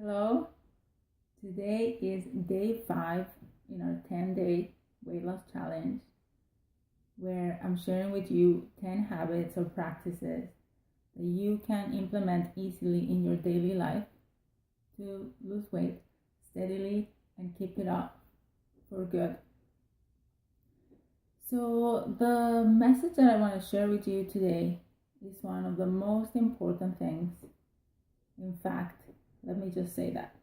Hello, today is day 5 in our 10-day weight loss challenge where I'm sharing with you 10 habits or practices that you can implement easily in your daily life to lose weight steadily and keep it up for good. So, the message that I want to share with you today is one of the most important things. In fact, let me just say that.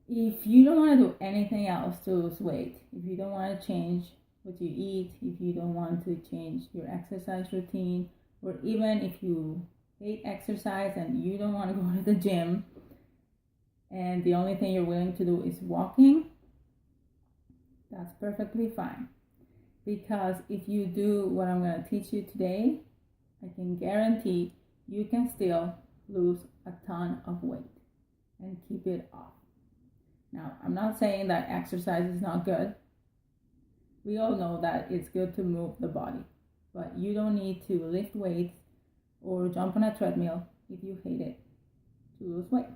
If you don't want to do anything else to lose weight, if you don't want to change what you eat, if you don't want to change your exercise routine, or even if you hate exercise and you don't want to go to the gym and the only thing you're willing to do is walking, that's perfectly fine. Because if you do what I'm going to teach you today, I can guarantee you can still lose a ton of weight and keep it off. Now, I'm not saying that exercise is not good. We all know that it's good to move the body, but you don't need to lift weights or jump on a treadmill if you hate it to lose weight.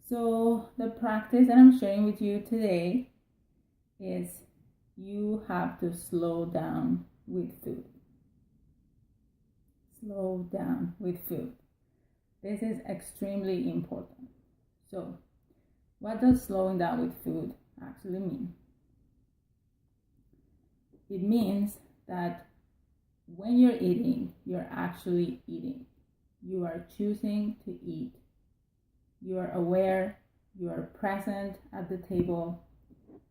So the practice that I'm sharing with you today is you have to slow down with food. Slow down with food. This is extremely important. So, what does slowing down with food actually mean? It means that when you're eating, you're actually eating. You are choosing to eat. You are aware, you are present at the table.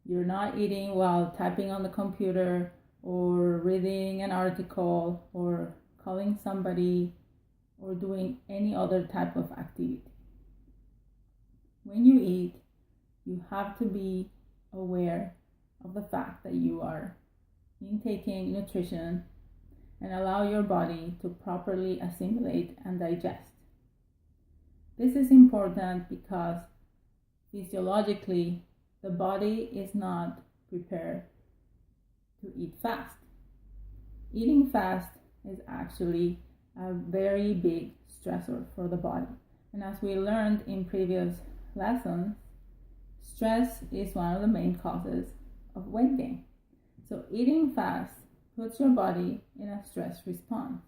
You're not eating while typing on the computer or reading an article or calling somebody or doing any other type of activity. When you eat, you have to be aware of the fact that you are intaking nutrition and allow your body to properly assimilate and digest. This is important because physiologically, the body is not prepared to eat fast. Eating fast is actually a very big stressor for the body. And as we learned in previous lessons, stress is one of the main causes of weight gain. So eating fast puts your body in a stress response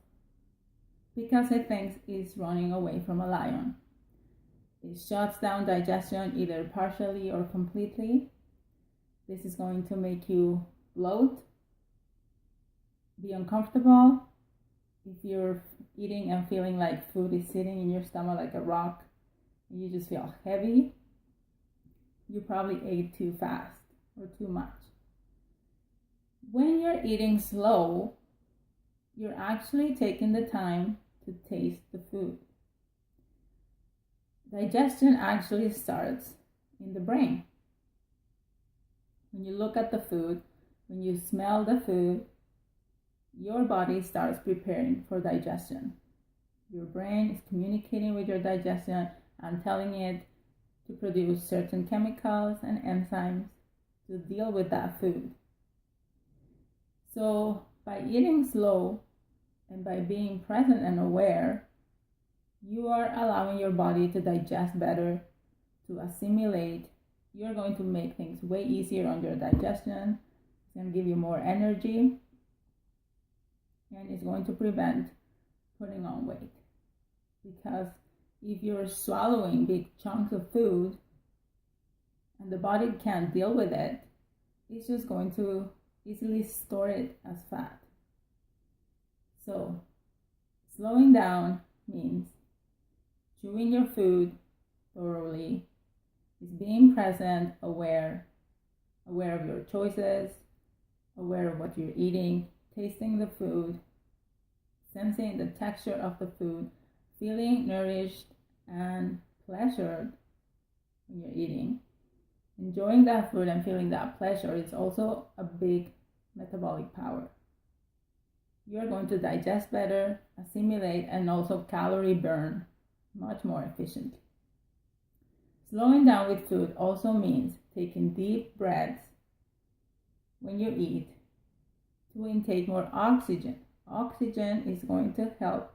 because it thinks it's running away from a lion. It shuts down digestion either partially or completely. This is going to make you bloat, be uncomfortable. If you're eating and feeling like food is sitting in your stomach like a rock, and you just feel heavy, you probably ate too fast or too much. When you're eating slow, you're actually taking the time to taste the food. Digestion actually starts in the brain. When you look at the food, when you smell the food, your body starts preparing for digestion. Your brain is communicating with your digestion and telling it to produce certain chemicals and enzymes to deal with that food. So by eating slow and by being present and aware, you are allowing your body to digest better, to assimilate. You're going to make things way easier on your digestion. It's going to give you more energy, and it's going to prevent putting on weight. Because if you're swallowing big chunks of food and the body can't deal with it, it's just going to easily store it as fat. So, slowing down means chewing your food thoroughly, is being present, aware of your choices, aware of what you're eating, tasting the food, sensing the texture of the food, feeling nourished and pleasured when you're eating. Enjoying that food and feeling that pleasure is also a big metabolic power. You're going to digest better, assimilate, and also calorie burn much more efficiently. Slowing down with food also means taking deep breaths when you eat to intake more oxygen. Oxygen is going to help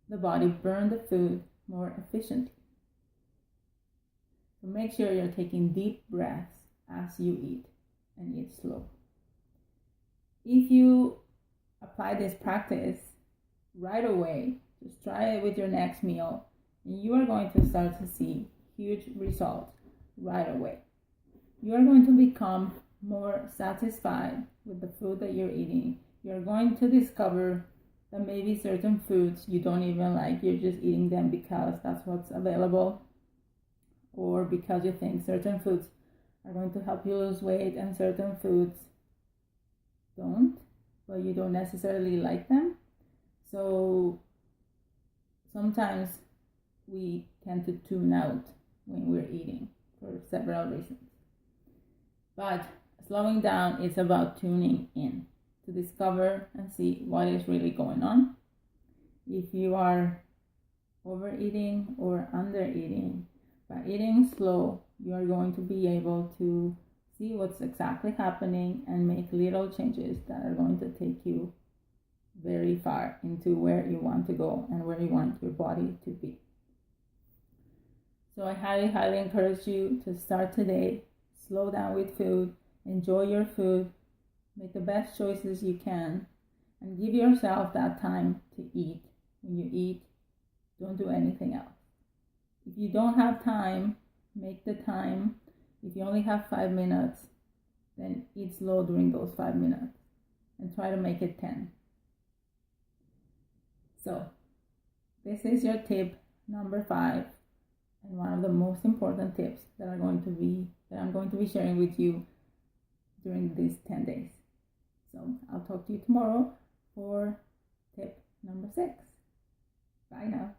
the body burn the food more efficiently. So make sure you're taking deep breaths as you eat, and eat slow. If you apply this practice right away, just try it with your next meal, and you are going to start to see huge results right away. You are going to become more satisfied with the food that you're eating. You're going to discover that maybe certain foods you don't even like, you're just eating them because that's what's available, or because you think certain foods are going to help you lose weight and certain foods don't, but you don't necessarily like them. So sometimes we tend to tune out when we're eating for several reasons. But slowing down is about tuning in to discover and see what is really going on. If you are overeating or undereating, by eating slow, you are going to be able to see what's exactly happening and make little changes that are going to take you very far into where you want to go and where you want your body to be. So I highly encourage you to start today. Slow down with food, enjoy your food, make the best choices you can, and give yourself that time to eat. When you eat, don't do anything else. If you don't have time, make the time. If you only have 5 minutes, then eat slow during those 5 minutes and try to make it 10. So this is your tip number 5, and one of the most important tips that I'm going to be sharing with you during these 10 days. So I'll talk to you tomorrow for tip number 6. Bye now.